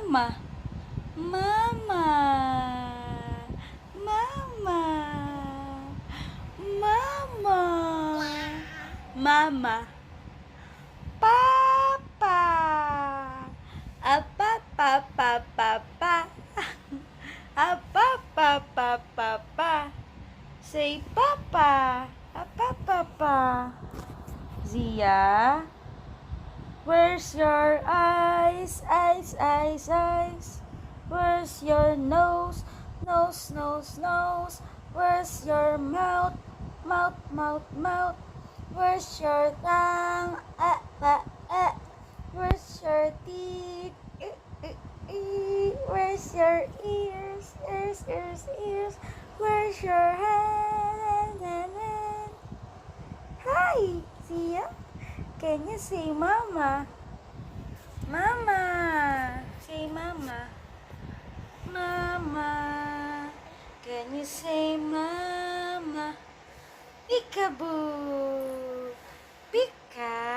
Mama. Mama. Mama. Mama. Mama. Papa. Apa pa pa pa pa. Apa pa pa pa pa. Say papa. Apa pa pa. Zia. Where's your eyes, eyes, eyes, eyes? Where's your nose, nose, nose, nose? Where's your mouth, mouth, mouth, mouth? Where's your tongue, Where's your teeth, Where's your ears, ears, ears, ears? Where's your hand, hand, hand? Hi, Zia. Can you say mama? Mama. Say mama. Mama. Can you say mama? Peekaboo. Pika.